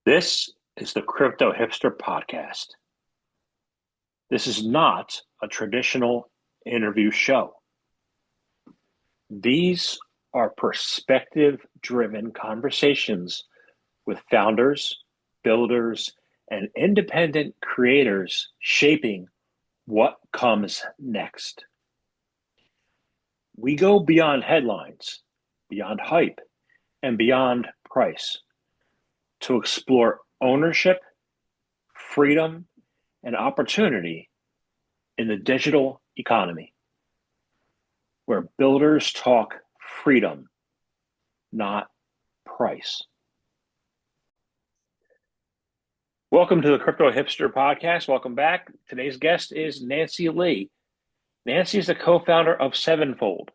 This is the Crypto Hipster Podcast. This is not a traditional interview show. These are perspective driven conversations with founders, builders, and independent creators shaping what comes next. We go beyond headlines, beyond hype, and beyond price to explore ownership, freedom, and opportunity in the digital economy, where builders talk freedom, not price. Welcome to the Crypto Hipster Podcast. Welcome back. Today's guest is Nancy Lee. Nancy is the co-founder of Sevenfold.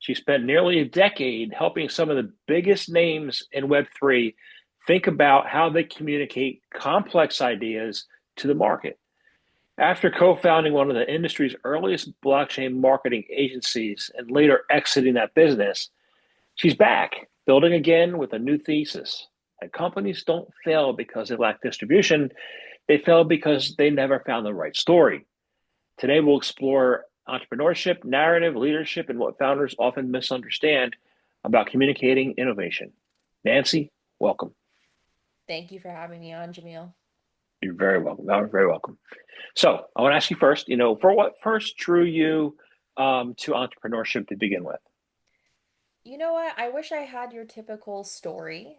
She spent nearly a decade helping some of the biggest names in Web3 think about how they communicate complex ideas to the market. After co-founding one of the industry's earliest blockchain marketing agencies and later exiting that business, she's back, building again with a new thesis that companies don't fail because they lack distribution. They fail because they never found the right story. Today, we'll explore entrepreneurship, narrative, leadership, and what founders often misunderstand about communicating innovation. Nancy, welcome. Thank you for having me on, Jamil. You're very welcome. You're very welcome. So I want to ask you first, for what first drew you to entrepreneurship to begin with? You know what? I wish I had your typical story.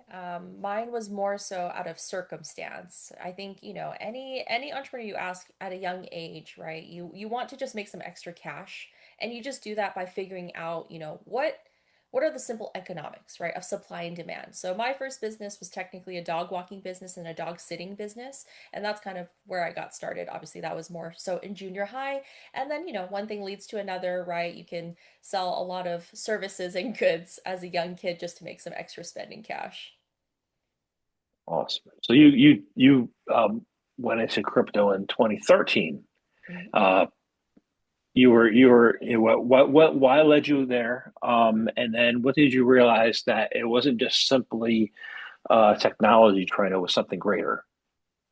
Mine was more so out of circumstance. I think, any entrepreneur you ask at a young age, right? You want to just make some extra cash, and you just do that by figuring out, what are the simple economics, right, of supply and demand. So my first business was technically a dog walking business and a dog sitting business, and that's kind of where I got started. Obviously, that was more so in junior high, and then, one thing leads to another, right? You can sell a lot of services and goods as a young kid just to make some extra spending cash. Awesome. So you went into crypto in 2013. Mhm. Uh, what why led you there? And then what did you realize that it wasn't just simply technology trend, it was something greater?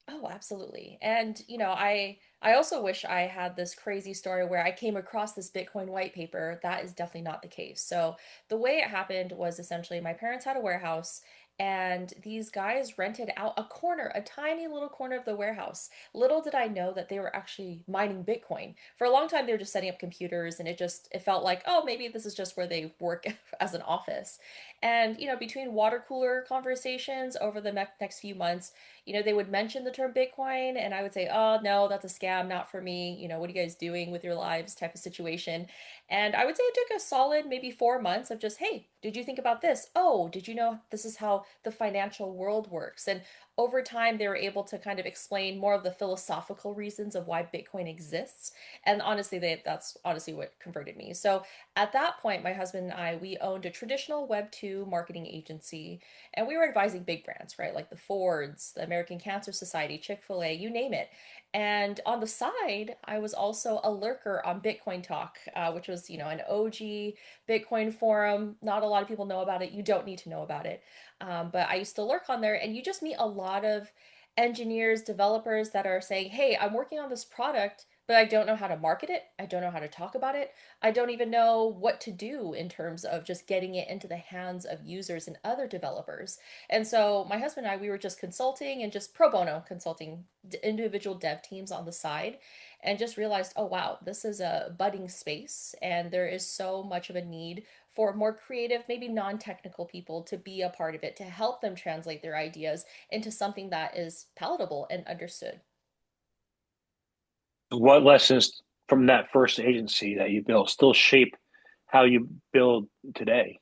Oh, absolutely. And I also wish I had this crazy story where I came across this Bitcoin white paper. That is definitely not the case. So the way it happened was essentially my parents had a warehouse and these guys rented out a corner, a tiny little corner of the warehouse. Little did I know that they were actually mining Bitcoin. For a long time they were just setting up computers and it felt like, oh, maybe this is just where they work as an office. And between water cooler conversations over the next few months, they would mention the term Bitcoin, and I would say, oh, no, that's a scam, not for me. What are you guys doing with your lives type of situation. And I would say it took a solid maybe 4 months of just, hey, did you think about this? Oh, did you know this is how the financial world works? And over time, they were able to kind of explain more of the philosophical reasons of why Bitcoin exists. And honestly, that's honestly what converted me. So at that point, my husband and I, we owned a traditional Web2 marketing agency, and we were advising big brands, right? Like the Fords, the American Cancer Society, Chick-fil-A, you name it. And on the side, I was also a lurker on Bitcoin Talk, which was, an OG Bitcoin forum. Not a lot of people know about it. You don't need to know about it. But I used to lurk on there, and you just meet a lot of engineers, developers that are saying, hey, I'm working on this product, but I don't know how to market it. I don't know how to talk about it. I don't even know what to do in terms of just getting it into the hands of users and other developers. And so my husband and I, we were just consulting and just pro bono consulting individual dev teams on the side, and just realized, oh wow, this is a budding space and there is so much of a need for more creative, maybe non-technical people to be a part of it, to help them translate their ideas into something that is palatable and understood. What lessons from that first agency that you built still shape how you build today?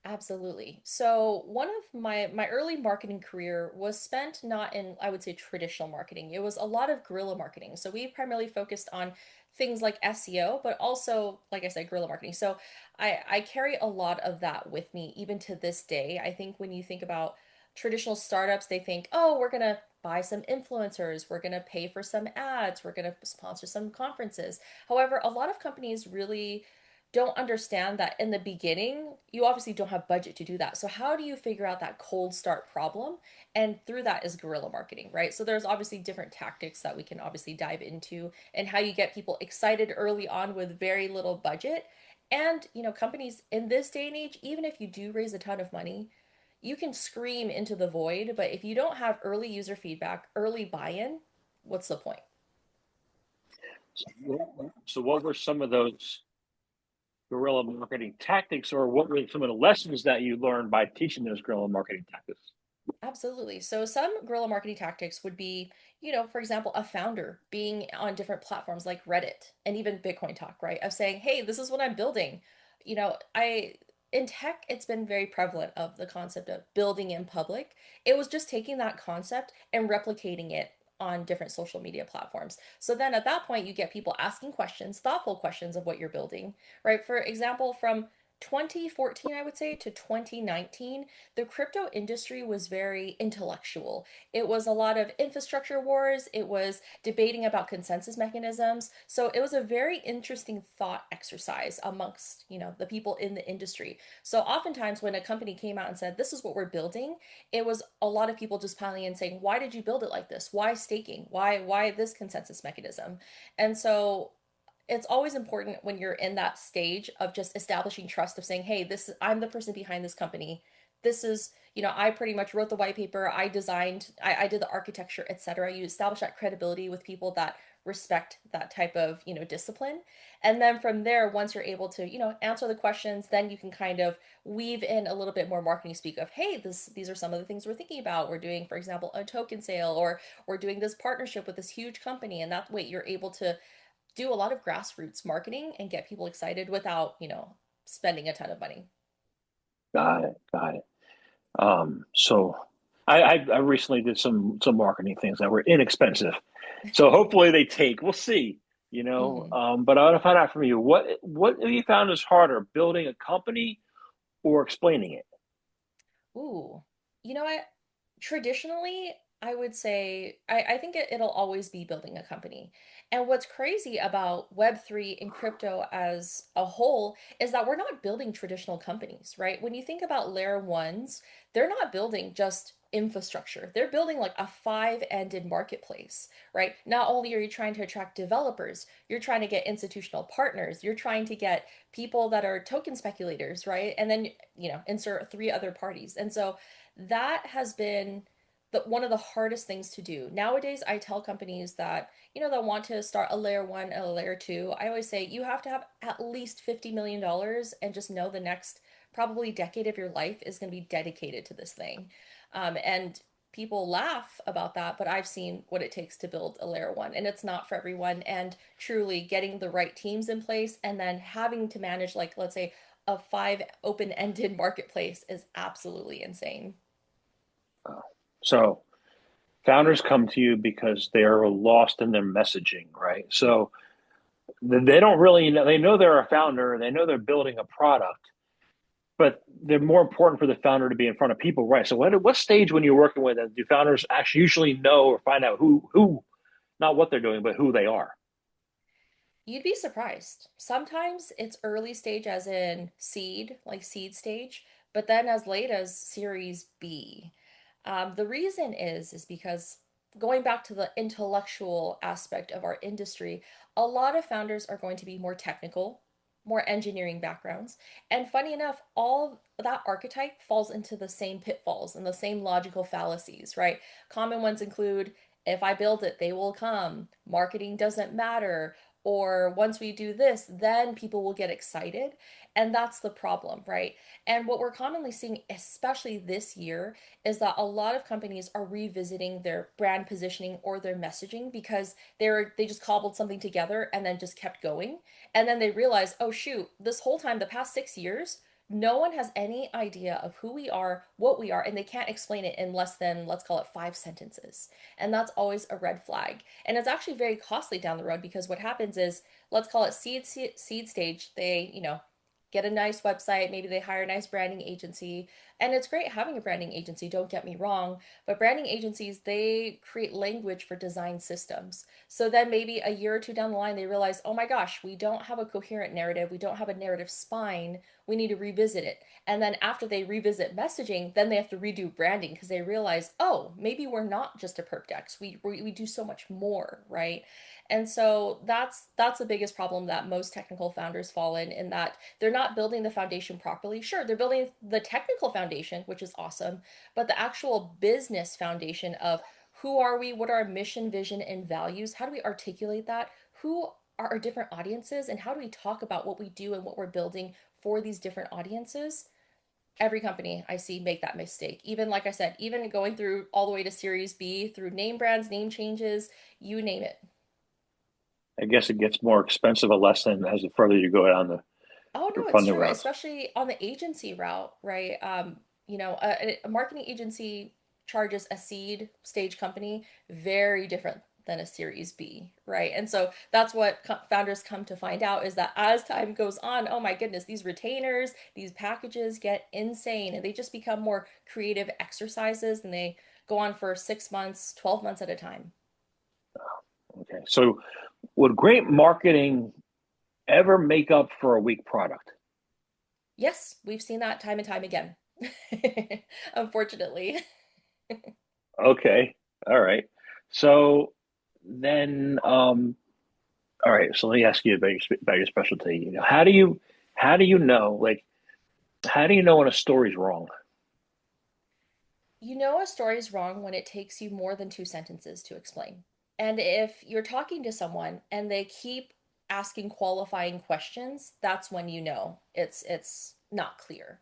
Absolutely. So one of my early marketing career was spent not in, I would say, traditional marketing. It was a lot of guerrilla marketing. So we primarily focused on things like SEO, but also, like I said, guerrilla marketing. So I carry a lot of that with me even to this day. I think when you think about traditional startups, they think, oh, we're gonna buy some influencers, we're gonna pay for some ads, we're gonna sponsor some conferences. However, a lot of companies really don't understand that in the beginning, you obviously don't have budget to do that. So how do you figure out that cold start problem? And through that is guerrilla marketing, right? So there's obviously different tactics that we can obviously dive into, and how you get people excited early on with very little budget. And, companies in this day and age, even if you do raise a ton of money, you can scream into the void, but if you don't have early user feedback, early buy-in, what's the point? So what were some of those guerrilla marketing tactics, or what were some of the lessons that you learned by teaching those guerrilla marketing tactics? Absolutely. So some guerrilla marketing tactics would be, for example, a founder being on different platforms like Reddit and even Bitcoin Talk, right? Of saying, "Hey, this is what I'm building." I in tech, it's been very prevalent of the concept of building in public. It was just taking that concept and replicating it on different social media platforms. So then at that point, you get people asking questions, thoughtful questions of what you're building, right? For example, from 2014, I would say, to 2019, the crypto industry was very intellectual. It was a lot of infrastructure wars, it was debating about consensus mechanisms. So it was a very interesting thought exercise amongst, the people in the industry. So oftentimes when a company came out and said, "This is what we're building," it was a lot of people just piling in saying, "Why did you build it like this? Why staking? Why this consensus mechanism?" And so it's always important when you're in that stage of just establishing trust, of saying, "Hey, I'm the person behind this company. This is, I pretty much wrote the white paper, I designed, I did the architecture, etc." You establish that credibility with people that respect that type of, discipline. And then from there, once you're able to, answer the questions, then you can kind of weave in a little bit more marketing speak of, "Hey, these are some of the things we're thinking about. We're doing, for example, a token sale, or we're doing this partnership with this huge company." And that way you're able to do a lot of grassroots marketing and get people excited without, spending a ton of money. Got it. Got it. So I recently did some marketing things that were inexpensive. So hopefully they take. We'll see. Hmm. But I want to find out from you, what have you found is harder, building a company or explaining it? Ooh, what? Traditionally, I would say I think it'll always be building a company. And what's crazy about Web3 and crypto as a whole is that we're not building traditional companies, right? When you think about layer ones, they're not building just infrastructure. They're building like a five-ended marketplace, right? Not only are you trying to attract developers, you're trying to get institutional partners, you're trying to get people that are token speculators, right? And then, insert three other parties. And so that has been one of the hardest things to do. Nowadays, I tell companies that, that want to start a layer one and a layer two, I always say you have to have at least $50 million, and just know the next probably decade of your life is going to be dedicated to this thing. And people laugh about that, but I've seen what it takes to build a layer one, and it's not for everyone. And truly getting the right teams in place and then having to manage, like, let's say, a five open-ended marketplace is absolutely insane. So founders come to you because they're lost in their messaging, right? So they don't really know. They know they're a founder. They know they're building a product, but they're more important for the founder to be in front of people, right? So what stage when you're working with them do founders actually usually know or find out who not what they're doing, but who they are? You'd be surprised. Sometimes it's early stage, as in seed, like seed stage, but then as late as Series B. The reason is because, going back to the intellectual aspect of our industry, a lot of founders are going to be more technical, more engineering backgrounds. And funny enough, all that archetype falls into the same pitfalls and the same logical fallacies, right? Common ones include, "If I build it, they will come. Marketing doesn't matter." Or, "Once we do this, then people will get excited." And that's the problem, right? And what we're commonly seeing, especially this year, is that a lot of companies are revisiting their brand positioning or their messaging because they just cobbled something together and then just kept going. And then they realize, "Oh shoot, this whole time, the past 6 years, no one has any idea of who we are, what we are, and they can't explain it in less than, let's call it, 5 sentences." And that's always a red flag. And it's actually very costly down the road, because what happens is, let's call it seed stage, they, get a nice website, maybe they hire a nice branding agency. And it's great having a branding agency, don't get me wrong, but branding agencies, they create language for design systems. So then maybe a year or two down the line, they realize, oh my gosh, we don't have a coherent narrative, we don't have a narrative spine, we need to revisit it. And then after they revisit messaging, then they have to redo branding because they realize, oh, maybe we're not just a perp dex. We do so much more, right? And so that's the biggest problem that most technical founders fall in that they're not building the foundation properly. Sure, they're building the technical foundation, which is awesome, but the actual business foundation of who are we, what are our mission, vision, and values? How do we articulate that? Who are our different audiences, and how do we talk about what we do and what we're building for these different audiences? Every company I see make that mistake. Even like I said, even going through all the way to Series B, through name brands, name changes, you name it. I guess it gets more expensive a lesson as the further you go down Oh the no, it's funding true, routes. especially on the agency route, right? A marketing agency charges a seed stage company very different than a Series B, right? And so that's what founders come to find out is that as time goes on, oh my goodness, these retainers, these packages get insane, and they just become more creative exercises, and they go on for 6 months, 12 months at a time. Okay. So would great marketing ever make up for a weak product? Yes, we've seen that time and time again. Unfortunately. Okay. All right. So then, all right. So let me ask you about your specialty. how do you know, like, how do you know when a story's wrong? You know a story is wrong when it takes you more than two sentences to explain. And if you're talking to someone and they keep asking qualifying questions, that's when you know it's not clear.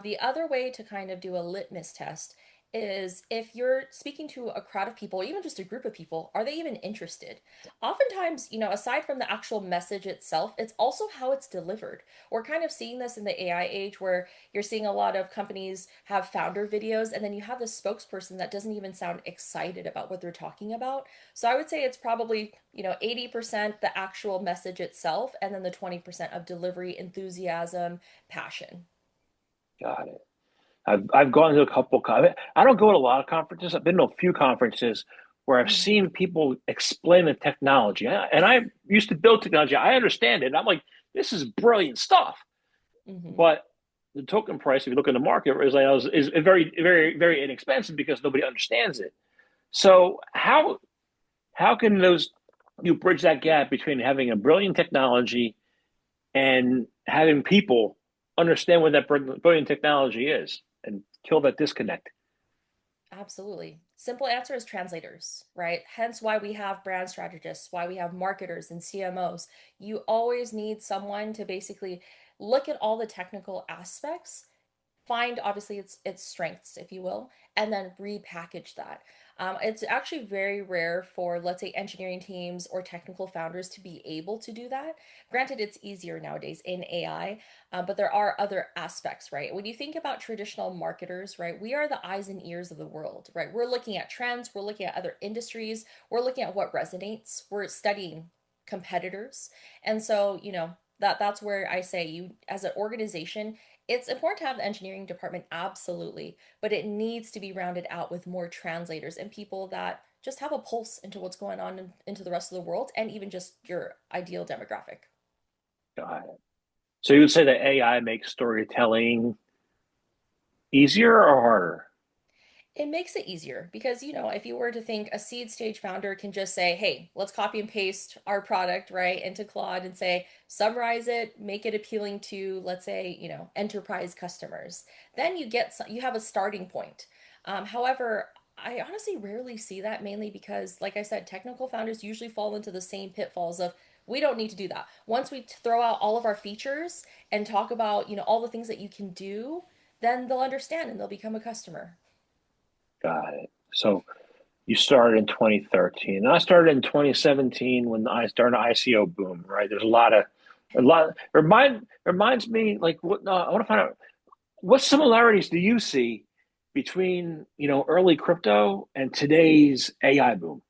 The other way to kind of do a litmus test is if you're speaking to a crowd of people, even just a group of people, are they even interested? Oftentimes, aside from the actual message itself, it's also how it's delivered. We're kind of seeing this in the AI age where you're seeing a lot of companies have founder videos, and then you have this spokesperson that doesn't even sound excited about what they're talking about. So I would say it's probably, 80% the actual message itself, and then the 20% of delivery, enthusiasm, passion. Got it. I've gone to a couple. I don't go to a lot of conferences. I've been to a few conferences where I've Mm-hmm. seen people explain the technology, and I used to build technology. I understand it. And I'm like, this is brilliant stuff. Mm-hmm. But the token price, if you look in the market, is very, very, very inexpensive because nobody understands it. So how can those you bridge that gap between having a brilliant technology and having people understand what that brilliant technology is and kill that disconnect? Absolutely. Simple answer is translators, right? Hence why we have brand strategists, why we have marketers and CMOs. You always need someone to basically look at all the technical aspects, find obviously its strengths, if you will, and then repackage that. It's actually very rare for, let's say, engineering teams or technical founders to be able to do that. Granted, it's easier nowadays in AI, but there are other aspects, right? When you think about traditional marketers, right, we are the eyes and ears of the world, right? We're looking at trends, we're looking at other industries, we're looking at what resonates, we're studying competitors, and so that's where I say you as an organization it's important to have the engineering department, absolutely, but it needs to be rounded out with more translators and people that just have a pulse into what's going on into the rest of the world and even just your ideal demographic. Got it. So you would say that AI makes storytelling easier or harder? It makes it easier because, if you were to think a seed stage founder can just say, hey, let's copy and paste our product, right, into Claude and say, summarize it, make it appealing to, let's say, enterprise customers. Then you have a starting point. However, I honestly rarely see that mainly because, like I said, technical founders usually fall into the same pitfalls of we don't need to do that. Once we throw out all of our features and talk about, all the things that you can do, then they'll understand and they'll become a customer. Got it. So you started in 2013. And I started in 2017 when I started an ICO boom, right? There's a lot, reminds me like what, no, I want to find out what similarities do you see between, early crypto and today's AI boom?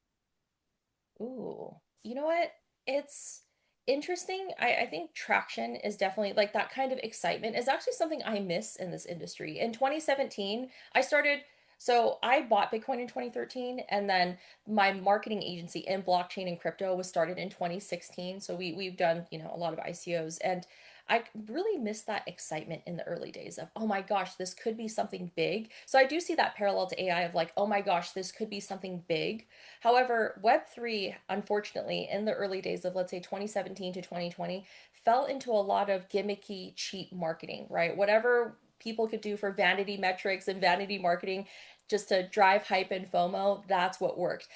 Ooh, you know what? It's interesting. I think traction is definitely like that kind of excitement is actually something I miss in this industry. In 2017, I started, so I bought Bitcoin in 2013, and then my marketing agency in blockchain and crypto was started in 2016. So we've done, a lot of ICOs, and I really miss that excitement in the early days of, oh my gosh, this could be something big. So I do see that parallel to AI of like, oh my gosh, this could be something big. However, Web3, unfortunately, in the early days of, let's say, 2017 to 2020, fell into a lot of gimmicky, cheap marketing, right? Whatever people could do for vanity metrics and vanity marketing just to drive hype and FOMO, that's what worked.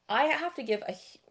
I have to give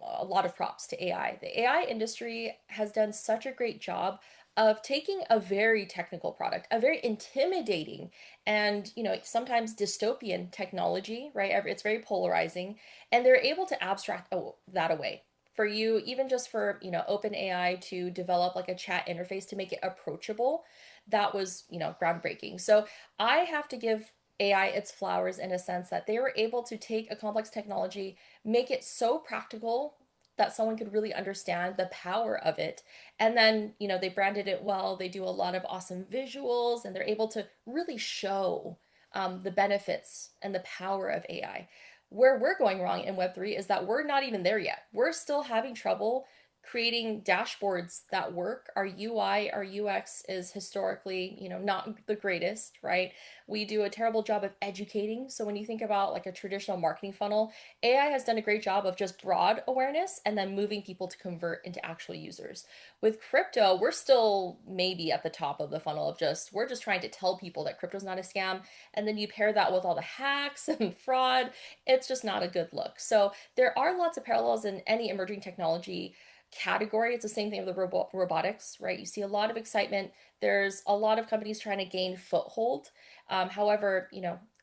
a lot of props to AI. The AI industry has done such a great job of taking a very technical product, a very intimidating and, sometimes dystopian technology, right? It's very polarizing, and they're able to abstract that away. For you, even just for, OpenAI to develop like a chat interface to make it approachable, that was, groundbreaking. So I have to give AI its flowers in a sense that they were able to take a complex technology, make it so practical that someone could really understand the power of it. And then, they branded it well. They do a lot of awesome visuals, and they're able to really show the benefits and the power of AI. Where we're going wrong in Web3 is that we're not even there yet. We're still having trouble creating dashboards that work. Our UI, our UX is historically, not the greatest, right? We do a terrible job of educating. So when you think about like a traditional marketing funnel, AI has done a great job of just broad awareness and then moving people to convert into actual users. With crypto, we're still maybe at the top of the funnel of just, we're just trying to tell people that crypto's not a scam. And then you pair that with all the hacks and fraud, it's just not a good look. So there are lots of parallels in any emerging technology category. It's the same thing with the robotics, right? You see a lot of excitement. There's a lot of companies trying to gain foothold. However,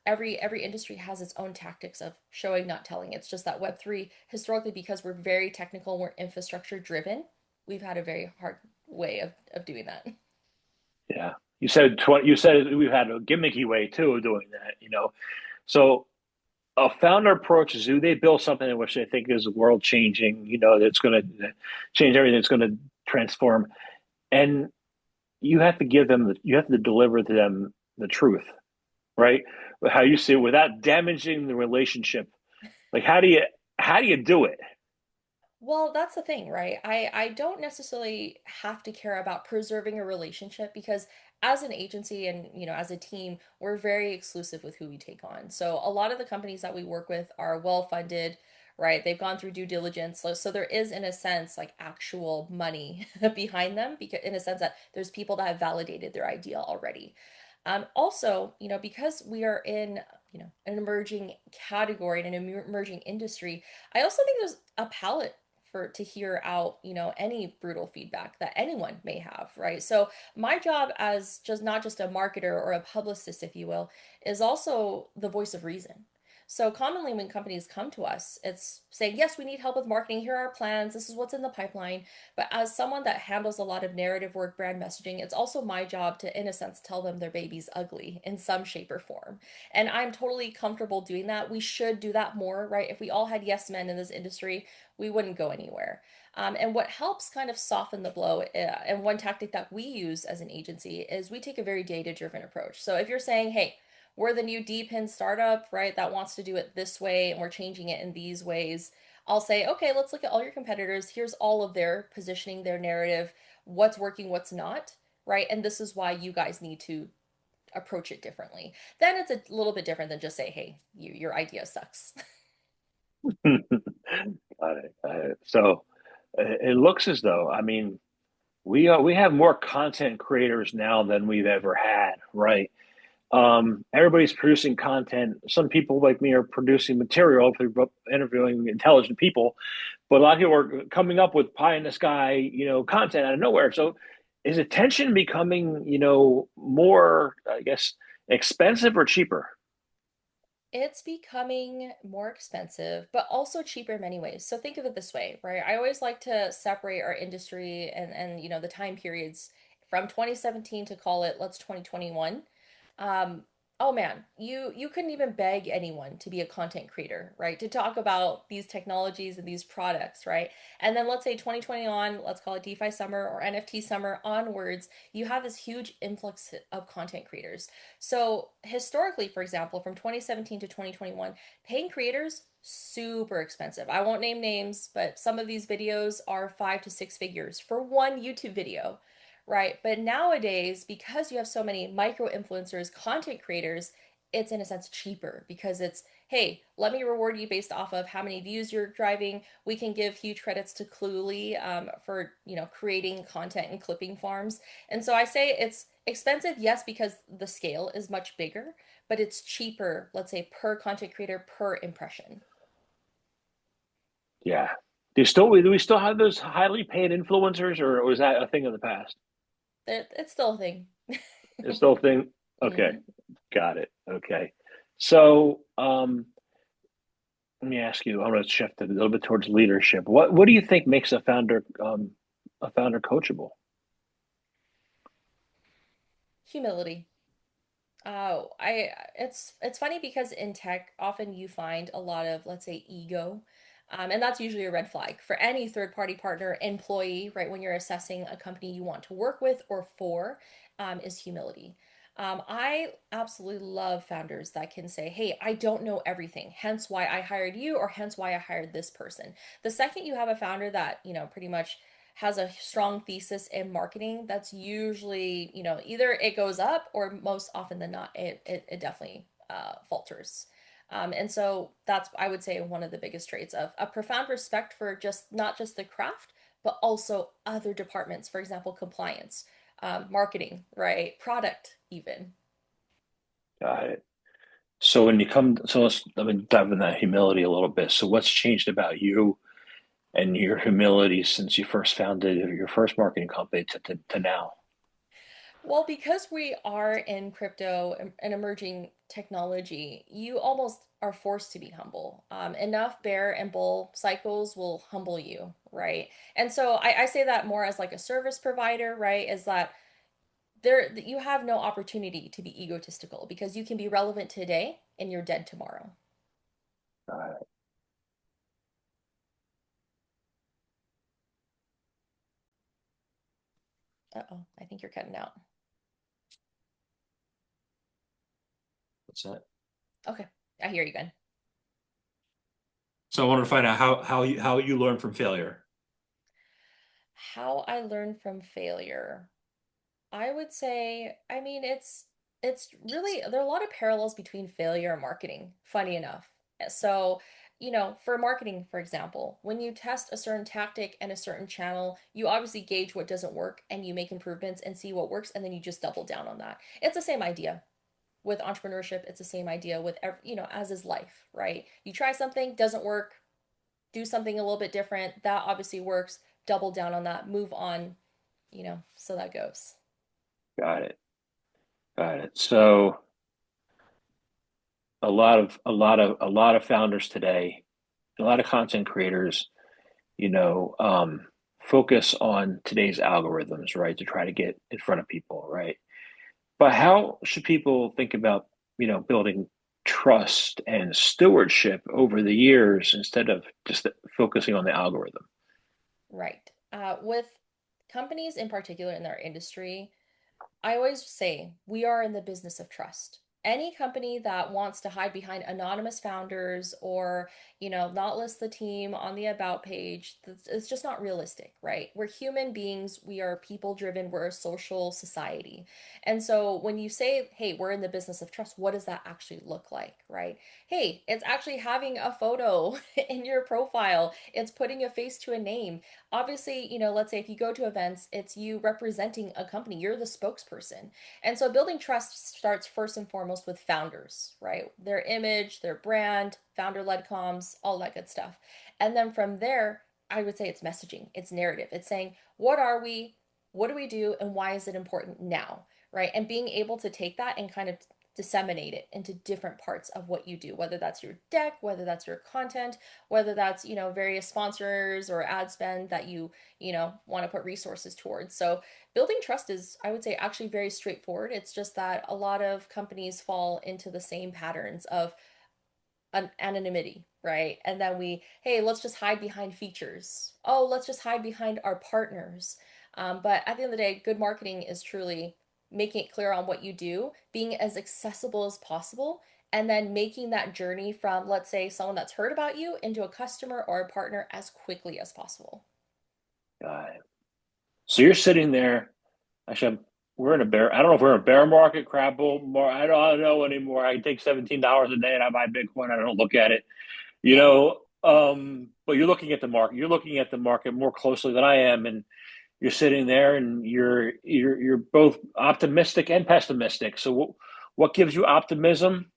every industry has its own tactics of showing, not telling. It's just that Web3, historically, because we're very technical, we're infrastructure driven, we've had a very hard way of doing that. Yeah. You said we've had a gimmicky way too of doing that, you know. So a founder approaches do they build something in which they think is world changing, you know, that's going to change everything, it's going to transform, and you have to deliver to them the truth, right? How you see it without damaging the relationship. Like how do you do it? Well, that's the thing, right? I don't necessarily have to care about preserving a relationship because as an agency and, as a team, we're very exclusive with who we take on. So a lot of the companies that we work with are well funded, right? They've gone through due diligence. So there is, in a sense, like actual money behind them because in a sense that there's people that have validated their idea already. Also, because we are in, an emerging category and an emerging industry, I also think there's a palette to hear out, any brutal feedback that anyone may have, right? So my job as just not just a marketer or a publicist, if you will, is also the voice of reason. So commonly when companies come to us, it's saying, yes, we need help with marketing. Here are our plans. This is what's in the pipeline. But as someone that handles a lot of narrative work, brand messaging, it's also my job to, in a sense, tell them their baby's ugly in some shape or form. And I'm totally comfortable doing that. We should do that more, right? If we all had yes men in this industry, we wouldn't go anywhere. And what helps kind of soften the blow, and one tactic that we use as an agency is we take a very data driven approach. So if you're saying, hey, we're the new DPIN startup, right, that wants to do it this way and we're changing it in these ways, I'll say, okay, let's look at all your competitors. Here's all of their positioning, their narrative, what's working, what's not, right? And this is why you guys need to approach it differently. Then it's a little bit different than just say, hey, your idea sucks. Got it, got it. So it looks as though, I mean, we have more content creators now than we've ever had, right? Everybody's producing content. Some people like me are producing material through interviewing intelligent people, but a lot of people are coming up with pie in the sky, content out of nowhere. So is attention becoming, more, I guess, expensive or cheaper? It's becoming more expensive, but also cheaper in many ways. So think of it this way, right? I always like to separate our industry and the time periods from 2017 to call it, let's 2021. Oh man, you couldn't even beg anyone to be a content creator, right? To talk about these technologies and these products, right? And then let's say 2020 on, let's call it DeFi summer or NFT summer onwards, you have this huge influx of content creators. So historically, for example, from 2017 to 2021, paying creators super expensive. I won't name names, but some of these videos are 5 to 6 figures for one YouTube video. Right. But nowadays, because you have so many micro influencers, content creators, it's in a sense cheaper because it's, hey, let me reward you based off of how many views you're driving. We can give huge credits to Cluely for, creating content and clipping farms. And so I say it's expensive, yes, because the scale is much bigger, but it's cheaper, let's say, per content creator per impression. Yeah. Do we still have those highly paid influencers, or was that a thing of the past? It's still a thing. It's still a thing. Okay, Hmm. got it. Okay, so let me ask you. I'm going to shift it a little bit towards leadership. What do you think makes a founder coachable? Humility. Oh, I it's funny because in tech, often you find a lot of, let's say, ego. And that's usually a red flag for any third party partner, employee, right? When you're assessing a company you want to work with or for, is humility. I absolutely love founders that can say, hey, I don't know everything, hence why I hired you, or hence why I hired this person. The second you have a founder that, pretty much has a strong thesis in marketing, that's usually, either it goes up or most often than not, it definitely falters. And so that's, I would say, one of the biggest traits of a profound respect for just not just the craft, but also other departments, for example, compliance, marketing, right? Product, even. Got it. So when you come, so let me dive in that humility a little bit. So what's changed about you and your humility since you first founded your first marketing company to now? Well, because we are in crypto and emerging technology, you almost are forced to be humble. Enough bear and bull cycles will humble you, right? And so I say that more as like a service provider, right? Is that you have no opportunity to be egotistical because you can be relevant today and you're dead tomorrow. Uh, Uh-oh, I think you're cutting out. What's that? Okay, I hear you again. So I wanted to find out how you learn from failure. How I learned from failure. I would say, I mean, it's really, there are a lot of parallels between failure and marketing, funny enough. So, for marketing, for example, when you test a certain tactic and a certain channel, you obviously gauge what doesn't work and you make improvements and see what works and then you just double down on that. It's the same idea with entrepreneurship. It's the same idea with as is life, right? You try something, doesn't work, do something a little bit different, that obviously works, double down on that, move on, so that goes. got it. Got it. So a lot of founders today, a lot of content creators, you know, um, focus on today's algorithms, right, to try to get in front of people, right? But how should people think about, building trust and stewardship over the years instead of just focusing on the algorithm? Right. With companies in particular in our industry, I always say we are in the business of trust. Any company that wants to hide behind anonymous founders or, not list the team on the about page, it's just not realistic, right? We're human beings, we are people driven, we're a social society. And so when you say, hey, we're in the business of trust, what does that actually look like, right? Hey, it's actually having a photo in your profile, it's putting a face to a name. Obviously, let's say if you go to events, it's you representing a company, you're the spokesperson. And so building trust starts first and foremost with founders, right? Their image, their brand, founder led comms, all that good stuff. And then from there, I would say it's messaging, it's narrative. It's saying, what are we? What do we do? And why is it important now? Right. And being able to take that and kind of disseminate it into different parts of what you do, whether that's your deck, whether that's your content, whether that's, various sponsors or ad spend that you want to put resources towards. So building trust is, I would say, actually very straightforward. It's just that a lot of companies fall into the same patterns of anonymity, right? And then hey, let's just hide behind features. Oh, let's just hide behind our partners. But at the end of the day, good marketing is truly making it clear on what you do, being as accessible as possible, and then making that journey from, let's say, someone that's heard about you into a customer or a partner as quickly as possible. Got it. So you're sitting there. Actually, we're in a bear. I don't know if we're in a bear market, crap bull market. I don't know anymore. I take $17 a day and I buy Bitcoin. I don't look at it, Yeah. But you're looking at the market. You're looking at the market more closely than I am, and you're sitting there and you're both optimistic and pessimistic. So what gives you optimism?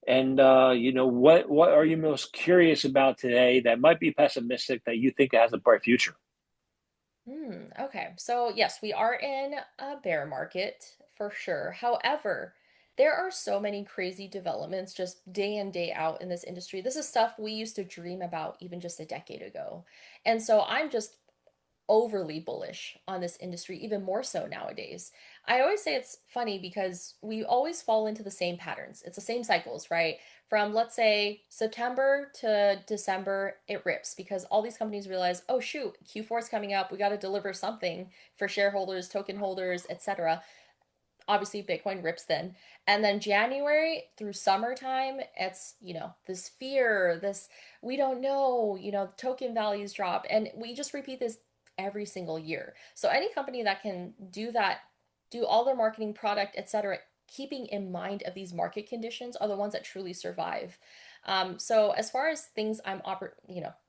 And what are you most curious about today that might be pessimistic that you think has a bright future? Okay. So, yes, we are in a bear market for sure. However, there are so many crazy developments just day in, day out in this industry. This is stuff we used to dream about even just a decade ago. And so I'm just overly bullish on this industry, even more so nowadays. I always say it's funny because we always fall into the same patterns. It's the same cycles, right? From, let's say, September to December, it rips because all these companies realize, oh shoot, Q4 is coming up. We got to deliver something for shareholders, token holders, etc. Obviously Bitcoin rips then. And then January through summertime, it's, this fear, this we don't know, token values drop. And we just repeat this every single year. So any company that can do that, do all their marketing, product, etc., keeping in mind of these market conditions are the ones that truly survive. So as far as things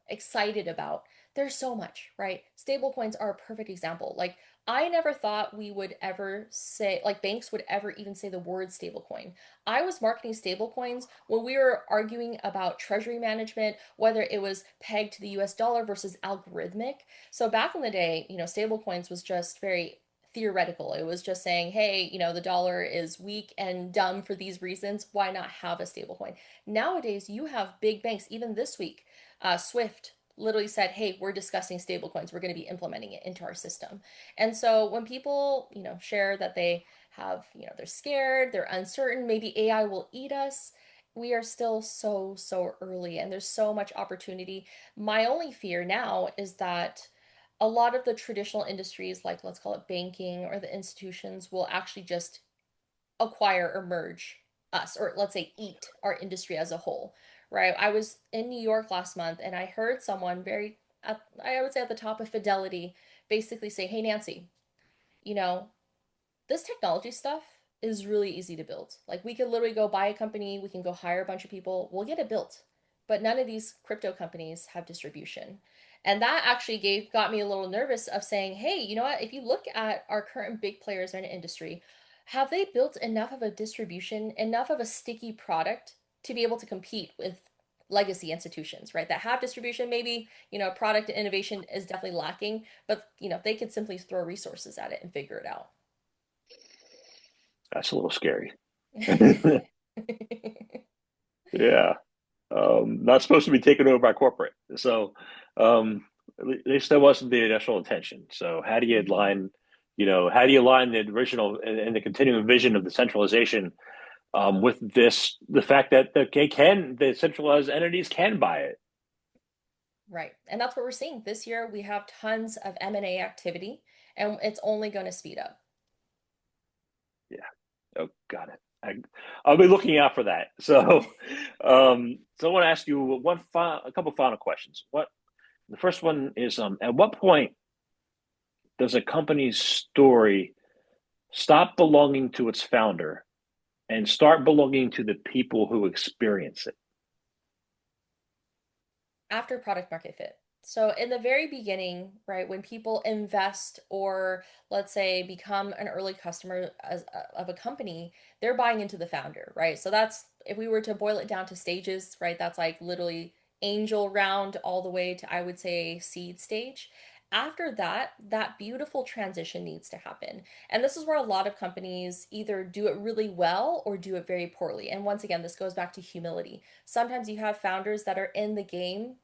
excited about, there's so much, right? Stablecoins are a perfect example. Like I never thought we would ever say, like banks would ever even say the word stablecoin. I was marketing stablecoins when we were arguing about treasury management, whether it was pegged to the US dollar versus algorithmic. So back in the day, stablecoins was just very theoretical. It was just saying, hey, the dollar is weak and dumb for these reasons. Why not have a stablecoin? Nowadays, you have big banks, even this week, Swift literally said, hey, we're discussing stablecoins. We're going to be implementing it into our system. And so when people, share that they have, they're scared, they're uncertain, maybe AI will eat us, we are still so, so early and there's so much opportunity. My only fear now is that a lot of the traditional industries, like let's call it banking or the institutions, will actually just acquire or merge us, or let's say eat our industry as a whole, right? I was in New York last month and I heard someone I would say at the top of Fidelity basically say, hey, Nancy, you know, this technology stuff is really easy to build. Like we could literally go buy a company, we can go hire a bunch of people, we'll get it built. But none of these crypto companies have distribution. And that actually got me a little nervous of saying, hey, you know what? If you look at our current big players in the industry, have they built enough of a distribution, enough of a sticky product to be able to compete with legacy institutions, right? That have distribution, maybe, product innovation is definitely lacking, but they could simply throw resources at it and figure it out. That's a little scary. Yeah. Not supposed to be taken over by corporate. So at least that wasn't the initial intention. So how do you align the original and the continuing vision of the centralization with the fact that the centralized entities can buy it? Right. And that's what we're seeing. This year we have tons of M&A activity and it's only going to speed up. Yeah. Oh, got it. I'll be looking out for that. So I want to ask you a couple final questions. The first one is, at what point does a company's story stop belonging to its founder and start belonging to the people who experience it? After product market fit. So in the very beginning, right, when people invest or let's say become an early customer of a company, they're buying into the founder, right? So that's if we were to boil it down to stages, right? That's like literally angel round all the way to I would say seed stage. after that, that beautiful transition needs to happen. And this is where a lot of companies either do it really well or do it very poorly. And once again, this goes back to humility. Sometimes you have founders that are in the game,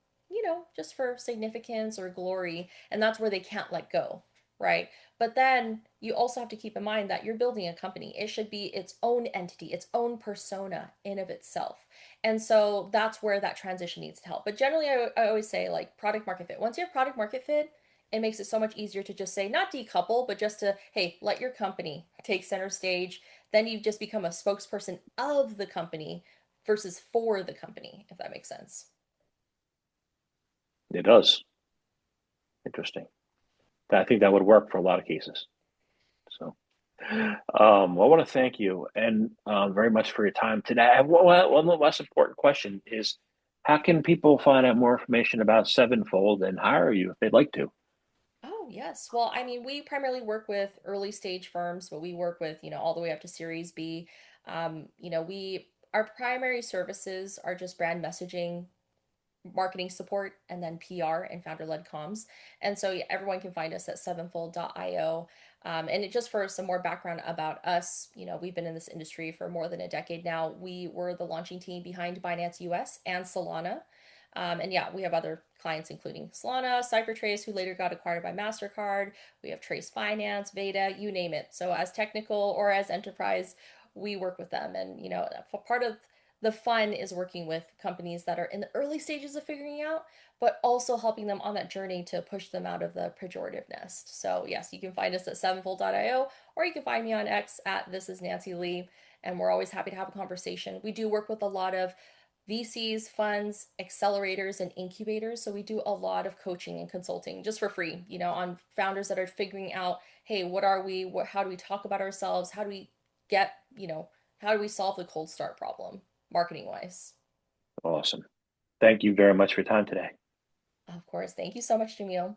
just for significance or glory, and that's where they can't let go, right? But then you also have to keep in mind that you're building a company. It should be its own entity, its own persona in of itself. And so that's where that transition needs to help. But generally, I always say like product market fit. Once you have product market fit, it makes it so much easier to just say, not decouple, but just to, hey, let your company take center stage. Then you just become a spokesperson of the company versus for the company, if that makes sense. It does. Interesting. I think that would work for a lot of cases. So, well, I want to thank you and very much for your time today. I have one less important question is, how can people find out more information about Sevenfold and hire you if they'd like to? Oh, yes. Well, I mean, we primarily work with early stage firms, but we work with, all the way up to Series B. Our primary services are just brand messaging, marketing support, and then PR and founder led comms. And so yeah, everyone can find us at sevenfold.io. And just for some more background about us, we've been in this industry for more than a decade now. We were the launching team behind Binance US and Solana. And yeah, we have other clients including Solana, CipherTrace, who later got acquired by MasterCard. We have Trace Finance, Veda, you name it. So as technical or as enterprise, we work with them. And, part of the fun is working with companies that are in the early stages of figuring out, but also helping them on that journey to push them out of the pejorative nest. So yes, you can find us at sevenfold.io, or you can find me on X at This Is Nancy Lee, and we're always happy to have a conversation. We do work with a lot of VCs, funds, accelerators, and incubators. So we do a lot of coaching and consulting just for free, on founders that are figuring out, hey, what are we? How do we talk about ourselves? How do we get, how do we solve the cold start problem, marketing wise? Awesome. Thank you very much for your time today. Of course. Thank you so much, Jamil.